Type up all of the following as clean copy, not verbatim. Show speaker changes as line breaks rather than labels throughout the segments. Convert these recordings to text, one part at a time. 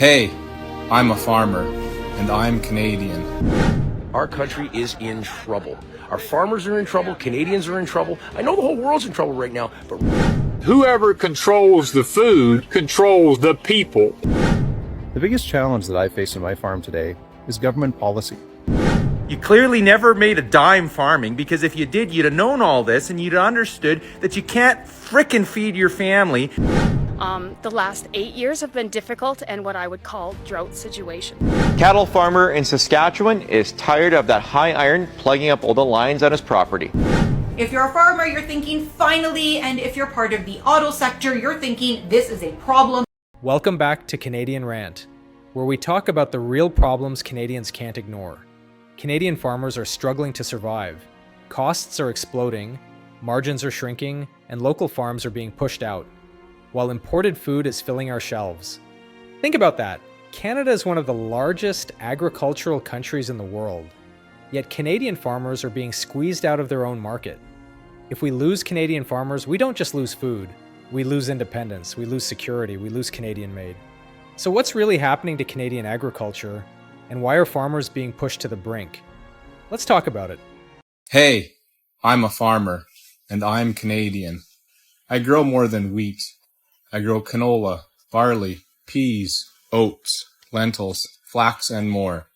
Hey, I'm a farmer, and I'm Canadian.
Our country is in trouble. Our farmers are in trouble. Canadians are in trouble. I know the whole world's in trouble right now, but
whoever controls the food controls the people.
The biggest challenge that I face on my farm today is government policy.
You clearly never made a dime farming, because if you did, you'd have known all this and you'd have understood that you can't frickin' feed your family.
The last 8 years have been difficult and what I would call drought situation.
Cattle farmer in Saskatchewan is tired of that high iron plugging up all the lines on his property.
If you're a farmer, you're thinking finally, and if you're part of the auto sector, you're thinking this is a problem.
Welcome back to Canadian Rant, where we talk about the real problems Canadians can't ignore. Canadian farmers are struggling to survive. Costs are exploding, margins are shrinking, and local farms are being pushed out, while imported food is filling our shelves. Think about that. Canada is one of the largest agricultural countries in the world, yet Canadian farmers are being squeezed out of their own market. If we lose Canadian farmers, we don't just lose food, we lose independence, we lose security, we lose Canadian-made. So what's really happening to Canadian agriculture, and why are farmers being pushed to the brink? Let's talk about it.
Hey, I'm a farmer, and I'm Canadian. I grow more than wheat. I grow canola, barley, peas, oats, lentils, flax, and more.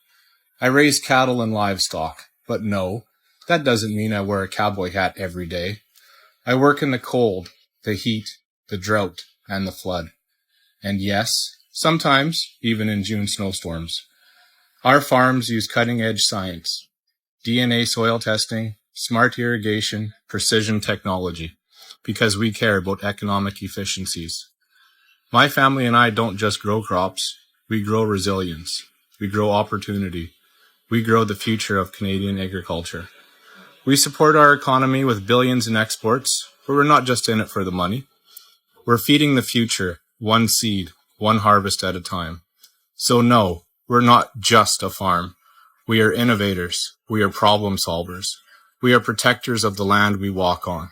I raise cattle and livestock, but no, that doesn't mean I wear a cowboy hat every day. I work in the cold, the heat, the drought, and the flood. And yes, sometimes even in June snowstorms. Our farms use cutting-edge science, DNA soil testing, smart irrigation, precision technology, because we care about economic efficiencies. My family and I don't just grow crops, we grow resilience, we grow opportunity, we grow the future of Canadian agriculture. We support our economy with billions in exports, but we're not just in it for the money. We're feeding the future, one seed, one harvest at a time. So no, we're not just a farm. We are innovators, we are problem solvers, we are protectors of the land we walk on.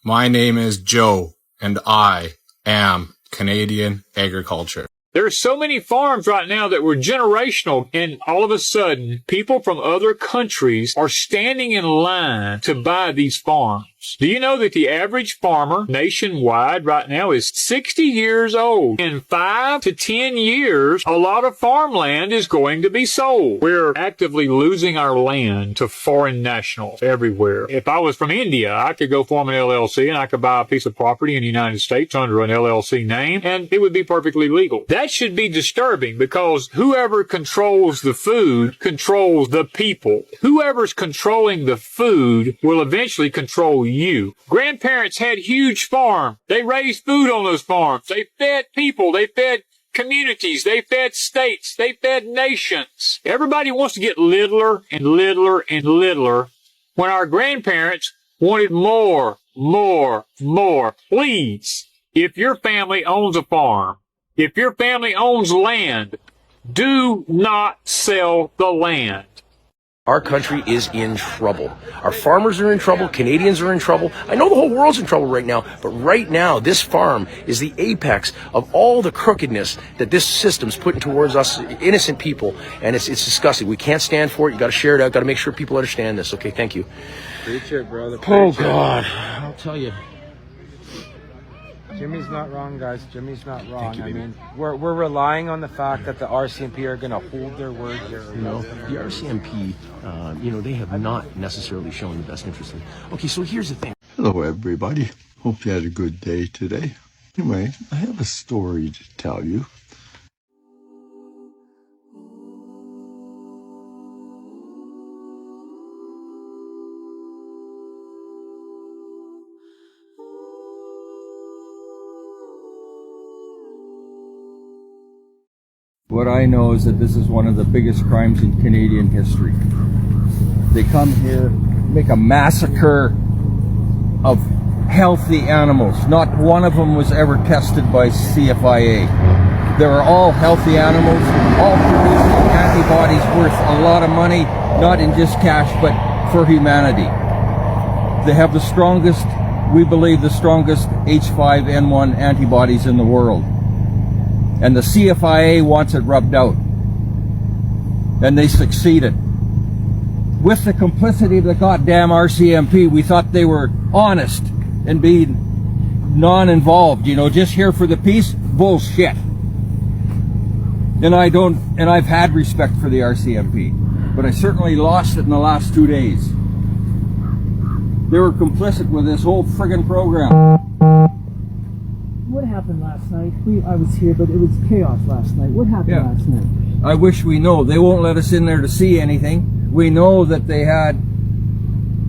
My name is Joe, and I am Canadian agriculture.
There are so many farms right now that were generational, and all of a sudden, people from other countries are standing in line to buy these farms. Do you know that the average farmer nationwide right now is 60 years old? In 5 to 10 years, a lot of farmland is going to be sold. We're actively losing our land to foreign nationals everywhere. If I was from India, I could go form an LLC and I could buy a piece of property in the United States under an LLC name, and it would be perfectly legal. That should be disturbing, because whoever controls the food controls the people. Whoever's controlling the food will eventually control you. Grandparents had huge farms. They raised food on those farms. They fed people. They fed communities. They fed states. They fed nations. Everybody wants to get littler and littler and littler when our grandparents wanted more, more, more. Please, if your family owns a farm, if your family owns land, do not sell the land.
our country is in trouble. Our farmers are in trouble. Canadians are in trouble. I know the whole world's in trouble right now, but right now, this farm is the apex of all the crookedness that this system's putting towards us innocent people, and it's disgusting. We can't stand for it. You got to share it out. Got to make sure people understand this. Okay, thank you.
Preach it, brother.
Oh God, I'll tell you.
Jimmy's not wrong, guys. Jimmy's not wrong.
You,
I mean, we're relying on the fact that the RCMP are going to hold their word here.
You know, the RCMP, they have not necessarily shown the best interest in. Okay, so here's the thing.
Hello, everybody. Hope you had a good day today. Anyway, I have a story to tell you.
What I know is that this is one of the biggest crimes in Canadian history. They come here, make a massacre of healthy animals. Not one of them was ever tested by CFIA. They are all healthy animals, all producing antibodies worth a lot of money, not in just cash, but for humanity. They have the strongest, we believe the strongest H5N1 antibodies in the world. And the CFIA wants it rubbed out. And they succeeded. With the complicity of the goddamn RCMP, we thought they were honest and being non-involved, you know, just here for the peace. Bullshit. And I've had respect for the RCMP, but I certainly lost it in the last 2 days. They were complicit with this whole friggin' program.
What happened last night? I was here, but it was chaos last night. What happened last night?
I wish we know. They won't let us in there to see anything. We know that they had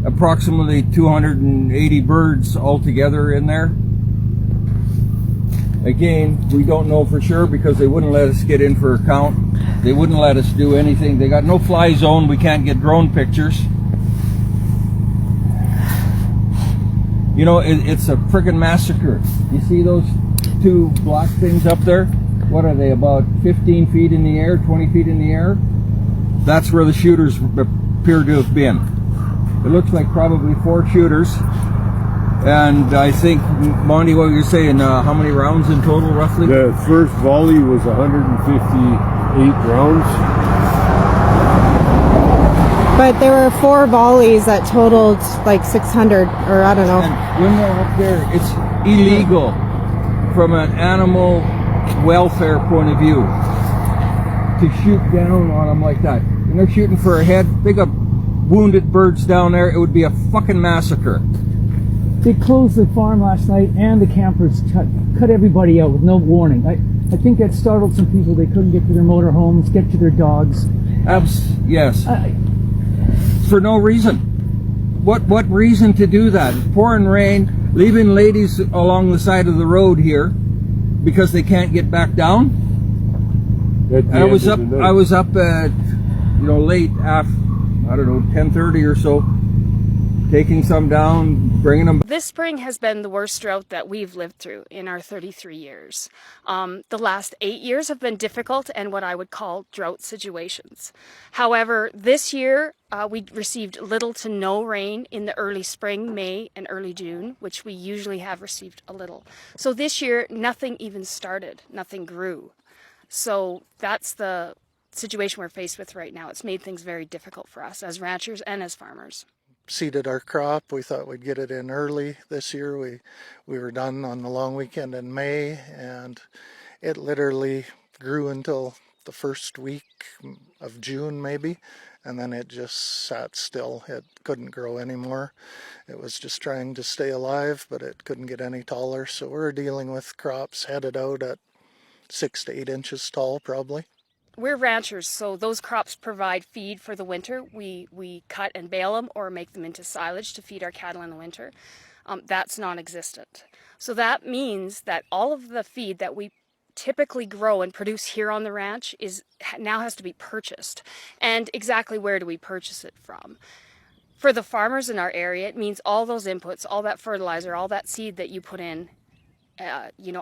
approximately 280 birds altogether in there. Again, we don't know for sure because they wouldn't let us get in for a count. They wouldn't let us do anything. They got no fly zone. We can't get drone pictures. You know, it's a friggin' massacre. You see those two black things up there? What are they, about 15 feet in the air, 20 feet in the air? That's where the shooters appear to have been. It looks like probably 4 shooters. And I think, Monty, what were you saying, how many rounds in total, roughly?
The first volley was 158 rounds.
But there were 4 volleys that totaled like 600, or I don't know.
And when they're up there, it's illegal from an animal welfare point of view to shoot down on them like that. And they're shooting for a head. They got wounded birds down there. It would be a fucking massacre.
They closed the farm last night, and the campers cut everybody out with no warning. I think that startled some people. They couldn't get to their motorhomes, get to their dogs.
Yes. For no reason. What reason to do that? Pouring rain, leaving ladies along the side of the road here because they can't get back down. I was up at, you know, late after, I don't know, 10:30 or so, taking some down, bringing them.
This spring has been the worst drought that we've lived through in our 33 years. The last 8 years have been difficult and what I would call drought situations. However, this year we received little to no rain in the early spring, May and early June, which we usually have received a little. So this year, nothing even started, nothing grew. So that's the situation we're faced with right now. It's made things very difficult for us as ranchers and as farmers.
Seeded our crop. We thought we'd get it in early this year. We were done on the long weekend in May, and it literally grew until the first week of June maybe, and then it just sat still. It couldn't grow anymore. It was just trying to stay alive, but it couldn't get any taller. So we're dealing with crops headed out at 6 to 8 inches tall probably.
We're ranchers, so those crops provide feed for the winter. We cut and bale them or make them into silage to feed our cattle in the winter. That's non-existent. So that means that all of the feed that we typically grow and produce here on the ranch now has to be purchased. And exactly where do we purchase it from? For the farmers in our area, it means all those inputs, all that fertilizer, all that seed that you put in,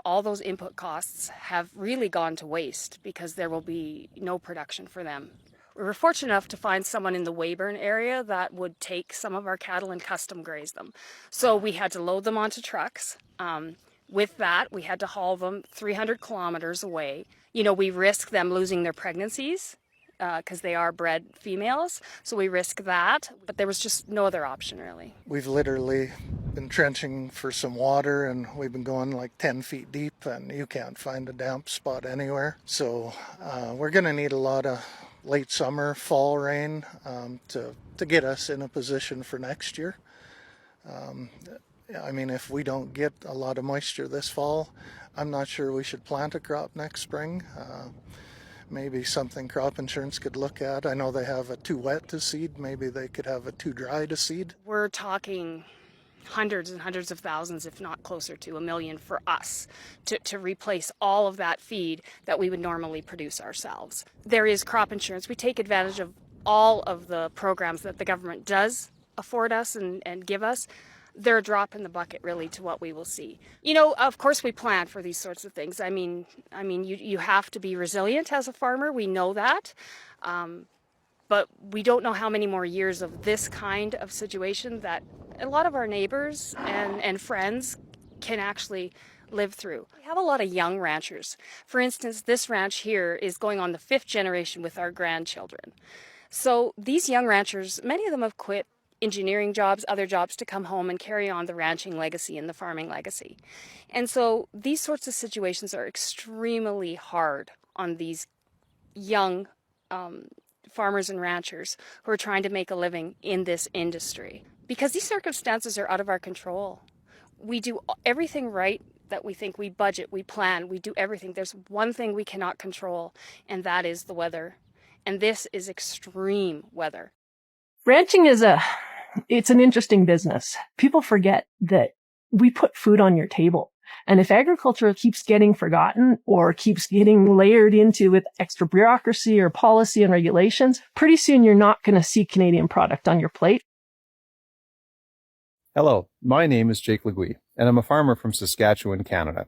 all those input costs have really gone to waste because there will be no production for them. We were fortunate enough to find someone in the Weyburn area that would take some of our cattle and custom graze them. So we had to load them onto trucks. With that, we had to haul them 300 kilometers away. We risk them losing their pregnancies because they are bred females. So we risk that, but there was just no other option really.
We've literally been trenching for some water, and we've been going like 10 feet deep, and you can't find a damp spot anywhere. So we're going to need a lot of late summer, fall rain to get us in a position for next year. If we don't get a lot of moisture this fall, I'm not sure we should plant a crop next spring. Maybe something crop insurance could look at. I know they have a too wet to seed. Maybe they could have a too dry to seed.
We're talking hundreds and hundreds of thousands, if not closer to $1 million for us to replace all of that feed that we would normally produce ourselves. There is crop insurance. We take advantage of all of the programs that the government does afford us and give us. They're a drop in the bucket really to what we will see. Of course we plan for these sorts of things. You have to be resilient as a farmer. We know that. But we don't know how many more years of this kind of situation that a lot of our neighbors and friends can actually live through. We have a lot of young ranchers. For instance, this ranch here is going on the 5th generation with our grandchildren. So these young ranchers, many of them have quit engineering jobs, other jobs, to come home and carry on the ranching legacy and the farming legacy. And so these sorts of situations are extremely hard on these young farmers and ranchers who are trying to make a living in this industry. Because these circumstances are out of our control. We do everything right that we think. We budget, we plan, we do everything. There's one thing we cannot control, and that is the weather. And this is extreme weather.
Ranching it's an interesting business. People forget that we put food on your table. And if agriculture keeps getting forgotten or keeps getting layered into with extra bureaucracy or policy and regulations, pretty soon you're not going to see Canadian product on your plate.
Hello, my name is Jake Legui, and I'm a farmer from Saskatchewan, Canada.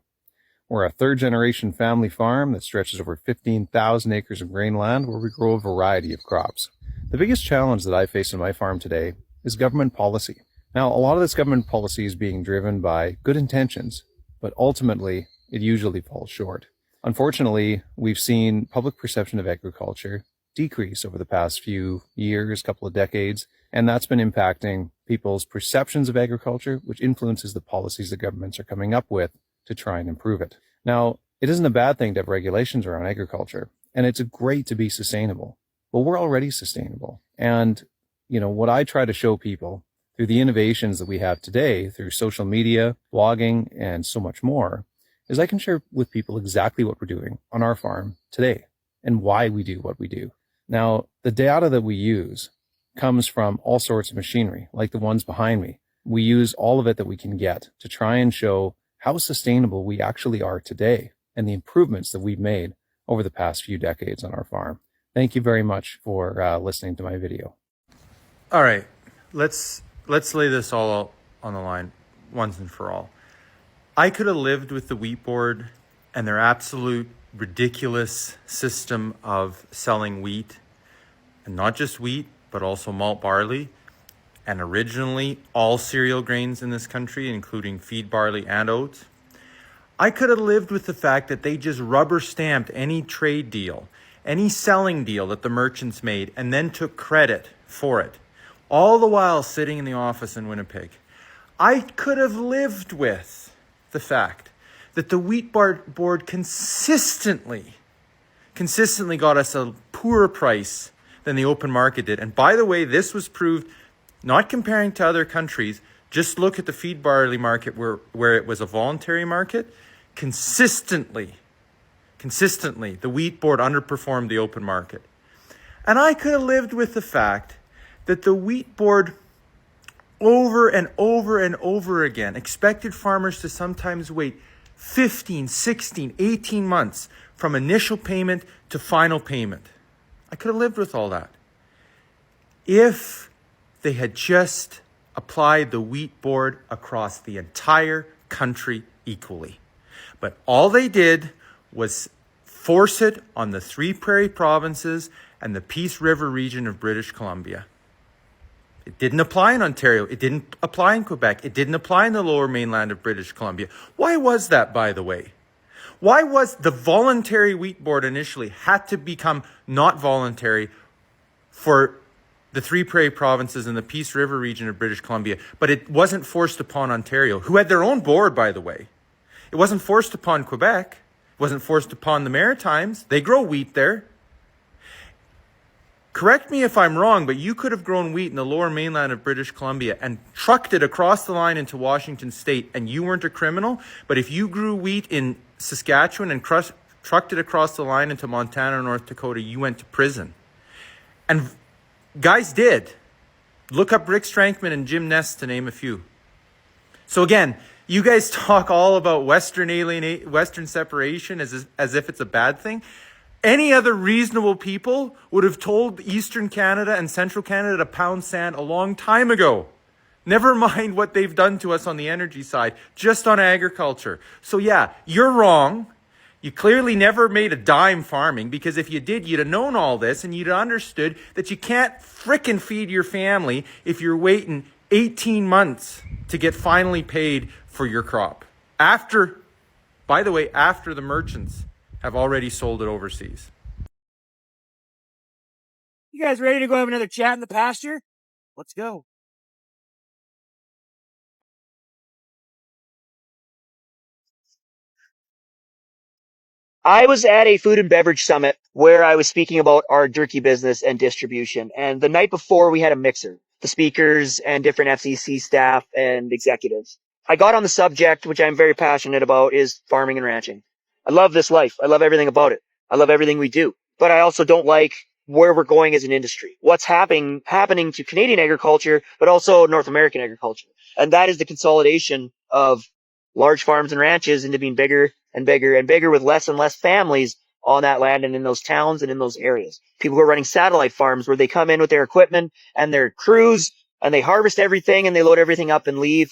We're a third-generation family farm that stretches over 15,000 acres of grain land where we grow a variety of crops. The biggest challenge that I face on my farm today is government policy. Now, a lot of this government policy is being driven by good intentions, but ultimately, it usually falls short. Unfortunately, we've seen public perception of agriculture decrease over the past few years, couple of decades, and that's been impacting people's perceptions of agriculture, which influences the policies that governments are coming up with to try and improve it. Now, it isn't a bad thing to have regulations around agriculture, and it's great to be sustainable, but we're already sustainable. And, what I try to show people through the innovations that we have today, through social media, blogging, and so much more, is I can share with people exactly what we're doing on our farm today and why we do what we do. Now, the data that we use comes from all sorts of machinery, like the ones behind me. We use all of it that we can get to try and show how sustainable we actually are today and the improvements that we've made over the past few decades on our farm. Thank you very much for listening to my video.
All right, let's lay this all out on the line once and for all. I could have lived with the wheat board and their absolute ridiculous system of selling wheat, and not just wheat, but also malt barley, and originally all cereal grains in this country, including feed barley and oats. I could have lived with the fact that they just rubber stamped any trade deal, any selling deal that the merchants made, and then took credit for it, all the while sitting in the office in Winnipeg. I could have lived with the fact that the wheat board consistently got us a poorer price than the open market did. And by the way, this was proved, not comparing to other countries, just look at the feed barley market where it was a voluntary market. Consistently, the wheat board underperformed the open market. And I could have lived with the fact that the wheat board over and over and over again expected farmers to sometimes wait 15, 16, 18 months from initial payment to final payment. I could have lived with all that if they had just applied the wheat board across the entire country equally. But all they did was force it on the 3 Prairie provinces and the Peace River region of British Columbia. It didn't apply in Ontario. It didn't apply in Quebec. It didn't apply in the lower mainland of British Columbia. Why was that, by the way? Why was the voluntary wheat board initially had to become not voluntary for the 3 Prairie provinces and the Peace River region of British Columbia, but it wasn't forced upon Ontario, who had their own board, by the way. It wasn't forced upon Quebec. It wasn't forced upon the Maritimes. They grow wheat there. Correct me if I'm wrong, but you could have grown wheat in the lower mainland of British Columbia and trucked it across the line into Washington State, and you weren't a criminal. But if you grew wheat in Saskatchewan and trucked it across the line into Montana or North Dakota, you went to prison. And guys did. Look up Rick Strankman and Jim Ness to name a few. So again, you guys talk all about Western separation as if it's a bad thing. Any other reasonable people would have told Eastern Canada and Central Canada to pound sand a long time ago. Never mind what they've done to us on the energy side, just on agriculture. So yeah, you're wrong. You clearly never made a dime farming, because if you did, you'd have known all this and you'd have understood that you can't frickin' feed your family if you're waiting 18 months to get finally paid for your crop. After By the way, after the merchants have already sold it overseas.
You guys ready to go have another chat in the pasture? Let's go.
I was at a food and beverage summit where I was speaking about our jerky business and distribution. And the night before we had a mixer, the speakers and different FCC staff and executives. I got on the subject, which I'm very passionate about, is farming and ranching. I love this life. I love everything about it. I love everything we do, but I also don't like where we're going as an industry. What's happening to Canadian agriculture, but also North American agriculture. And that is the consolidation of large farms and ranches into being bigger and bigger and bigger with less and less families on that land and in those towns and in those areas. People who are running satellite farms where they come in with their equipment and their crews and they harvest everything and they load everything up and leave.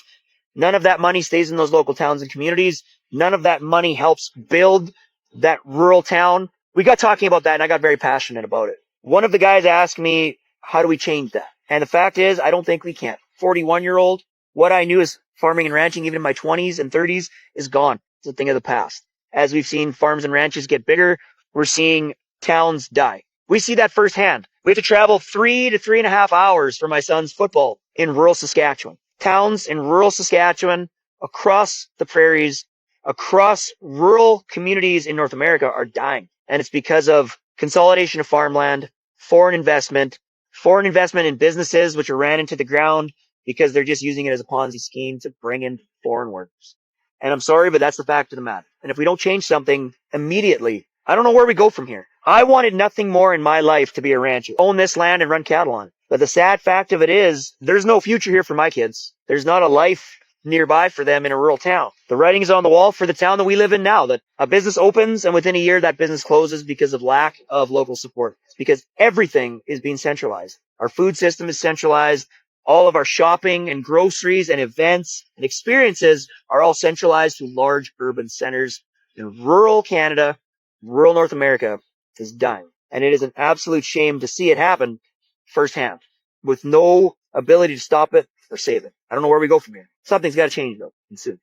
None of that money stays in those local towns and communities. None of that money helps build that rural town. We got talking about that and I got very passionate about it. One of the guys asked me, how do we change that? And the fact is, I don't think we can. 41-year-old, what I knew as farming and ranching, even in my 20s and 30s, is gone. It's a thing of the past. As we've seen farms and ranches get bigger, we're seeing towns die. We see that firsthand. We have to travel 3 to 3.5 hours for my son's football in rural Saskatchewan. Towns in rural Saskatchewan, across the prairies, across rural communities in North America are dying. And it's because of consolidation of farmland, foreign investment in businesses which are ran into the ground because they're just using it as a Ponzi scheme to bring in foreign workers. And I'm sorry, but that's the fact of the matter. And if we don't change something immediately, I don't know where we go from here. I wanted nothing more in my life to be a rancher, own this land and run cattle on it. But the sad fact of it is, there's no future here for my kids. There's not a life nearby for them in a rural town. The writing is on the wall for the town that we live in now, that a business opens and within a year that business closes because of lack of local support. It's because everything is being centralized. Our food system is centralized. All of our shopping and groceries and events and experiences are all centralized to large urban centers. In rural Canada, rural North America is dying. And it is an absolute shame to see it happen firsthand with no ability to stop it or save it. I don't know where we go from here. Something's got to change though, and soon.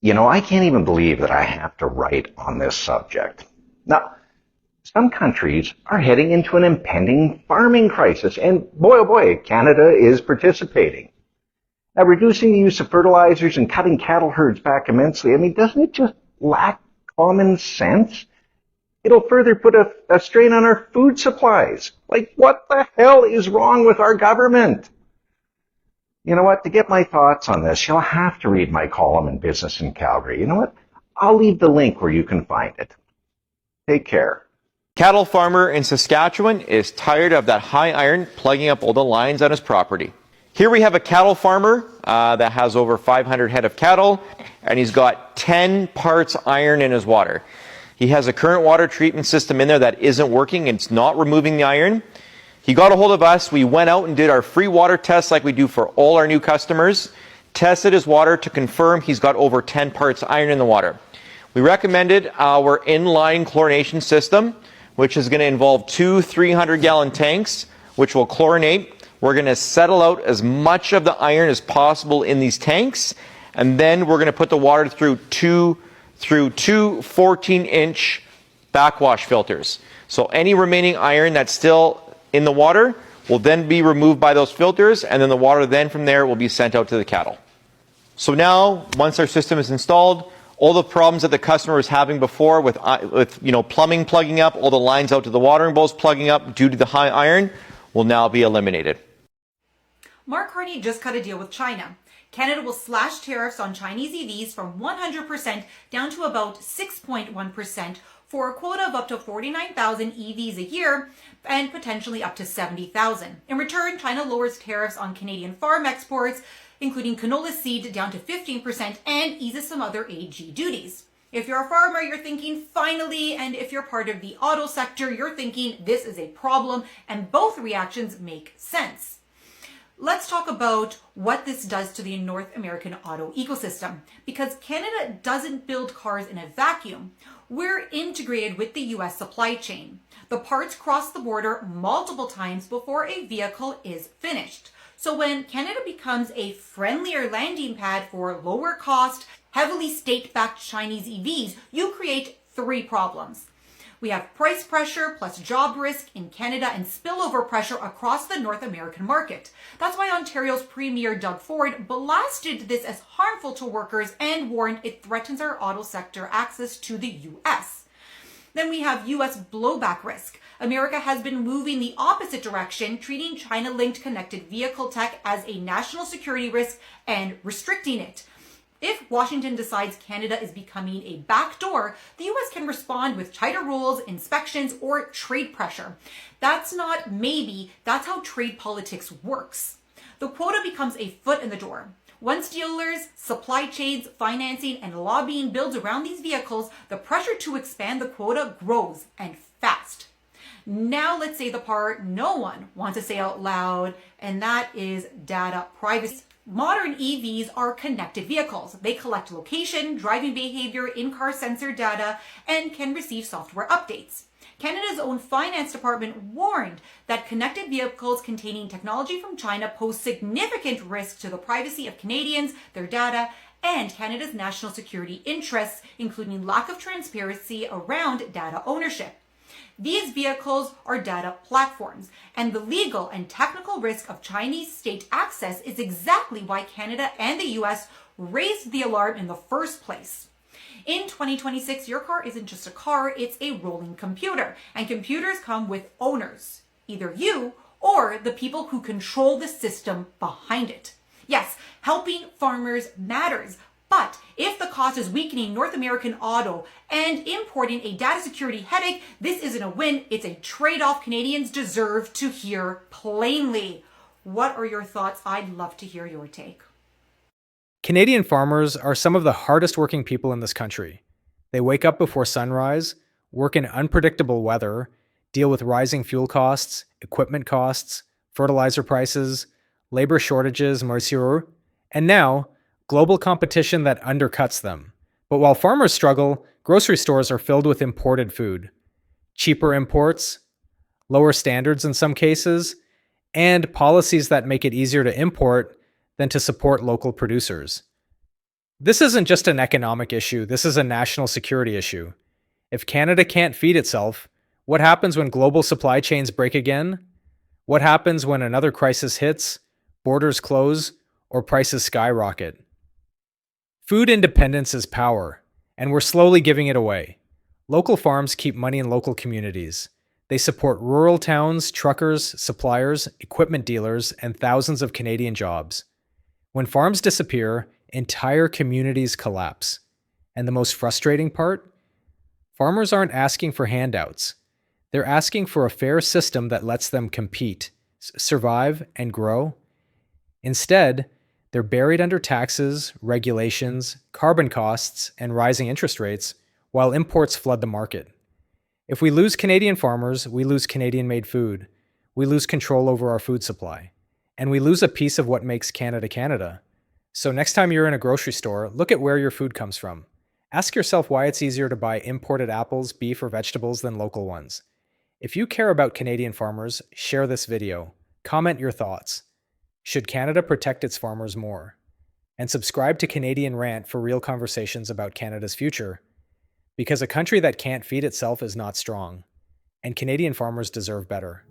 You know, I can't even believe that I have to write on this subject. Now, some countries are heading into an impending farming crisis, and boy, oh boy, Canada is participating. Now, reducing the use of fertilizers and cutting cattle herds back immensely, I mean, doesn't it just lack common sense? It'll further put a strain on our food supplies. Like, what the hell is wrong with our government? You know what? To get my thoughts on this, you'll have to read my column in Business in Calgary. You know what? I'll leave the link where you can find it. Take care.
Cattle farmer in Saskatchewan is tired of that high iron plugging up all the lines on his property. Here we have a cattle farmer that has over 500 head of cattle, and he's got 10 parts iron in his water. He has a current water treatment system in there that isn't working. It's not removing the iron. He got a hold of us. We went out and did our free water test like we do for all our new customers. Tested his water to confirm he's got over 10 parts iron in the water. We recommended our inline chlorination system, which is going to involve 2 300-gallon tanks, which will chlorinate. We're going to settle out as much of the iron as possible in these tanks, and then we're going to put the water through two 14-inch backwash filters. So any remaining iron that's still in the water will then be removed by those filters, and then the water then from there will be sent out to the cattle. So now, once our system is installed, all the problems that the customer was having before with plumbing plugging up, all the lines out to the watering bowls plugging up due to the high iron will now be eliminated.
Mark Carney just cut a deal with China. Canada will slash tariffs on Chinese EVs from 100% down to about 6.1% for a quota of up to 49,000 EVs a year and potentially up to 70,000. In return, China lowers tariffs on Canadian farm exports, including canola seed, down to 15% and eases some other AG duties. If you're a farmer, you're thinking finally, and if you're part of the auto sector, you're thinking this is a problem, and both reactions make sense. Let's talk about what this does to the North American auto ecosystem. Because Canada doesn't build cars in a vacuum, we're integrated with the US supply chain. The parts cross the border multiple times before a vehicle is finished. So when Canada becomes a friendlier landing pad for lower cost, heavily state-backed Chinese EVs, you create three problems. We have price pressure plus job risk in Canada and spillover pressure across the North American market. That's why Ontario's Premier Doug Ford blasted this as harmful to workers and warned it threatens our auto sector access to the US. Then we have US blowback risk. America has been moving the opposite direction, treating China-linked connected vehicle tech as a national security risk and restricting it. If Washington decides Canada is becoming a backdoor, the US can respond with tighter rules, inspections, or trade pressure. That's not maybe, that's how trade politics works. The quota becomes a foot in the door. Once dealers, supply chains, financing, and lobbying builds around these vehicles, the pressure to expand the quota grows, and fast. Now let's say the part no one wants to say out loud, and that is data privacy. Modern EVs are connected vehicles. They collect location, driving behavior, in-car sensor data, and can receive software updates. Canada's own finance department warned that connected vehicles containing technology from China pose significant risk to the privacy of Canadians, their data, and Canada's national security interests, including lack of transparency around data ownership. These vehicles are data platforms, and the legal and technical risk of Chinese state access is exactly why Canada and the US raised the alarm in the first place. In 2026, your car isn't just a car, it's a rolling computer, and computers come with owners, either you or the people who control the system behind it. Yes, helping farmers matters, but if the cost is weakening North American auto and importing a data security headache, this isn't a win, it's a trade-off Canadians deserve to hear plainly. What are your thoughts? I'd love to hear your take.
Canadian farmers are some of the hardest working people in this country. They wake up before sunrise, work in unpredictable weather, deal with rising fuel costs, equipment costs, fertilizer prices, labor shortages, moisture, and now, global competition that undercuts them. But while farmers struggle, grocery stores are filled with imported food. Cheaper imports, lower standards in some cases, and policies that make it easier to import than to support local producers. This isn't just an economic issue, this is a national security issue. If Canada can't feed itself, what happens when global supply chains break again? What happens when another crisis hits, borders close, or prices skyrocket? Food independence is power, and we're slowly giving it away. Local farms keep money in local communities. They support rural towns, truckers, suppliers, equipment dealers, and thousands of Canadian jobs. When farms disappear, entire communities collapse. And the most frustrating part? Farmers aren't asking for handouts. They're asking for a fair system that lets them compete, survive, and grow. Instead, they're buried under taxes, regulations, carbon costs, and rising interest rates, while imports flood the market. If we lose Canadian farmers, we lose Canadian-made food. We lose control over our food supply. And we lose a piece of what makes Canada Canada. So next time you're in a grocery store, look at where your food comes from. Ask yourself why it's easier to buy imported apples, beef, or vegetables than local ones. If you care about Canadian farmers, share this video. Comment your thoughts. Should Canada protect its farmers more? And subscribe to Canadian Rant for real conversations about Canada's future. Because a country that can't feed itself is not strong. And Canadian farmers deserve better.